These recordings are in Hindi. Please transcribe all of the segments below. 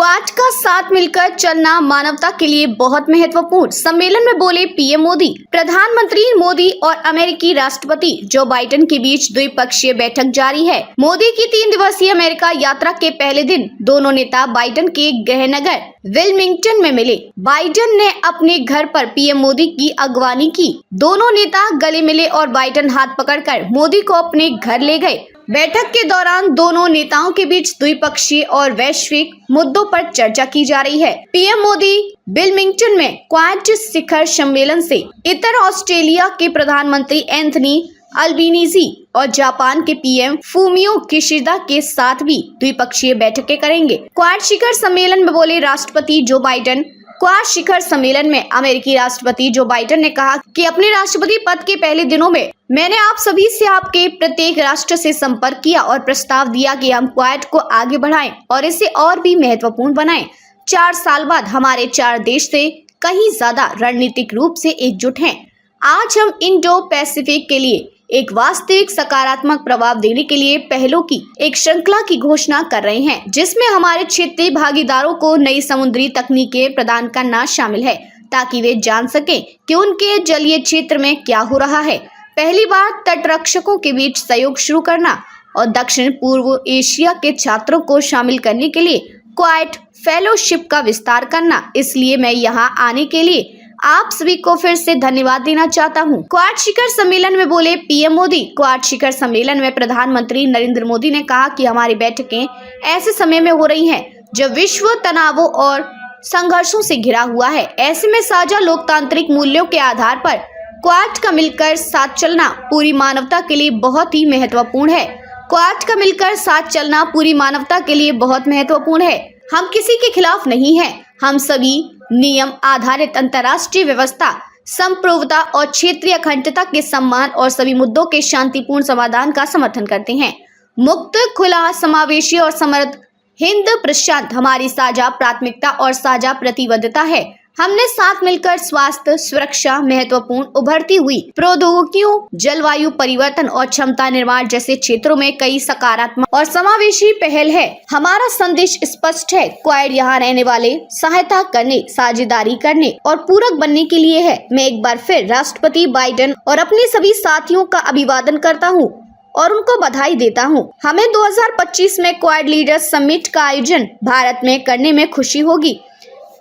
क्वाड का साथ मिलकर चलना मानवता के लिए बहुत महत्वपूर्ण। सम्मेलन में बोले पीएम मोदी। प्रधानमंत्री मोदी और अमेरिकी राष्ट्रपति जो बाइडेन के बीच द्विपक्षीय बैठक जारी है। मोदी की 3 दिवसीय अमेरिका यात्रा के पहले दिन दोनों नेता बाइडेन के गृहनगर विल्मिंगटन में मिले। बाइडेन ने अपने घर पर पीएम मोदी की अगवानी की। दोनों नेता गले मिले और बाइडेन हाथ पकड़कर मोदी को अपने घर ले गए। बैठक के दौरान दोनों नेताओं के बीच द्विपक्षीय और वैश्विक मुद्दों पर चर्चा की जा रही है। पीएम मोदी विल्मिंगटन में क्वाड शिखर सम्मेलन से इतर ऑस्ट्रेलिया के प्रधानमंत्री एंथनी अल्बनीज़ी और जापान के पीएम फूमियो किशिदा के साथ भी द्विपक्षीय बैठकें करेंगे। क्वाड शिखर सम्मेलन में बोले राष्ट्रपति जो बाइडेन। क्वाड शिखर सम्मेलन में अमेरिकी राष्ट्रपति जो बाइडेन ने कहा कि अपने राष्ट्रपति पद के पहले दिनों में मैंने आप सभी से आपके प्रत्येक राष्ट्र से संपर्क किया और प्रस्ताव दिया कि हम क्वाड को आगे बढ़ाएं और इसे और भी महत्वपूर्ण बनाएं। 4 साल बाद हमारे 4 देश से कहीं ज्यादा रणनीतिक रूप से एकजुट हैं। आज हम इंडो पैसिफिक के लिए एक वास्तविक सकारात्मक प्रभाव देने के लिए पहलों की एक श्रृंखला की घोषणा कर रहे हैं, जिसमें हमारे क्षेत्रीय भागीदारों को नई समुद्री तकनीकें प्रदान करना शामिल है ताकि वे जान सकें कि उनके जलीय क्षेत्र में क्या हो रहा है। पहली बार तटरक्षकों के बीच सहयोग शुरू करना और दक्षिण पूर्व एशिया के छात्रों को शामिल करने के लिए क्वाड फेलोशिप का विस्तार करना। इसलिए मैं यहाँ आने के लिए आप सभी को फिर से धन्यवाद देना चाहता हूँ। क्वाड शिखर सम्मेलन में बोले पीएम मोदी। क्वाड शिखर सम्मेलन में प्रधानमंत्री नरेंद्र मोदी ने कहा कि हमारी बैठकें ऐसे समय में हो रही हैं जब विश्व तनावों और संघर्षों से घिरा हुआ है। ऐसे में साझा लोकतांत्रिक मूल्यों के आधार पर क्वाड का मिलकर साथ चलना पूरी मानवता के लिए बहुत ही महत्वपूर्ण है। क्वाड का मिलकर साथ चलना पूरी मानवता के लिए बहुत महत्वपूर्ण है। हम किसी के खिलाफ नहीं हैं। हम सभी नियम आधारित अंतर्राष्ट्रीय व्यवस्था, संप्रभुता और क्षेत्रीय अखंडता के सम्मान और सभी मुद्दों के शांतिपूर्ण समाधान का समर्थन करते हैं। मुक्त, खुला, समावेशी और समृद्ध हिंद प्रशांत हमारी साझा प्राथमिकता और साझा प्रतिबद्धता है। हमने साथ मिलकर स्वास्थ्य, सुरक्षा, महत्वपूर्ण उभरती हुई प्रौद्योगिकियों, जलवायु परिवर्तन और क्षमता निर्माण जैसे क्षेत्रों में कई सकारात्मक और समावेशी पहल है। हमारा संदेश स्पष्ट है। क्वाड यहाँ रहने वाले सहायता करने, साझेदारी करने और पूरक बनने के लिए है। मैं एक बार फिर राष्ट्रपति बाइडेन और अपने सभी साथियों का अभिवादन करता हूँ और उनको बधाई देता हूँ। हमें 2025 में क्वाड लीडर्स समिट का आयोजन भारत में करने में खुशी होगी।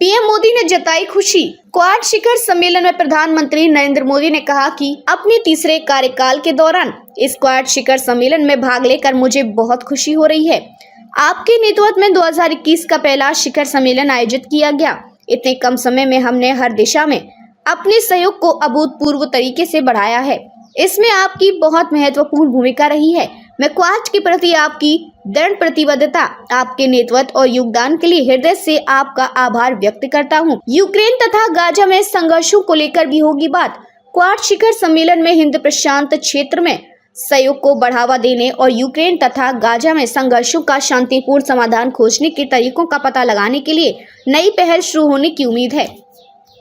पीएम मोदी ने जताई खुशी। क्वाड शिखर सम्मेलन में प्रधानमंत्री नरेंद्र मोदी ने कहा कि अपने तीसरे कार्यकाल के दौरान इस क्वाड शिखर सम्मेलन में भाग लेकर मुझे बहुत खुशी हो रही है। आपके नेतृत्व में 2021 का पहला शिखर सम्मेलन आयोजित किया गया। इतने कम समय में हमने हर दिशा में अपने सहयोग को अभूतपूर्व तरीके से बढ़ाया है। इसमें आपकी बहुत महत्वपूर्ण भूमिका रही है। मैं क्वाड के प्रति आपकी दृढ़ प्रतिबद्धता, आपके नेतृत्व और योगदान के लिए हृदय से आपका आभार व्यक्त करता हूं। यूक्रेन तथा गाजा में संघर्षों को लेकर भी होगी बात। क्वाड शिखर सम्मेलन में हिंद प्रशांत क्षेत्र में सहयोग को बढ़ावा देने और यूक्रेन तथा गाजा में संघर्षों का शांतिपूर्ण समाधान खोजने के तरीकों का पता लगाने के लिए नई पहल शुरू होने की उम्मीद है।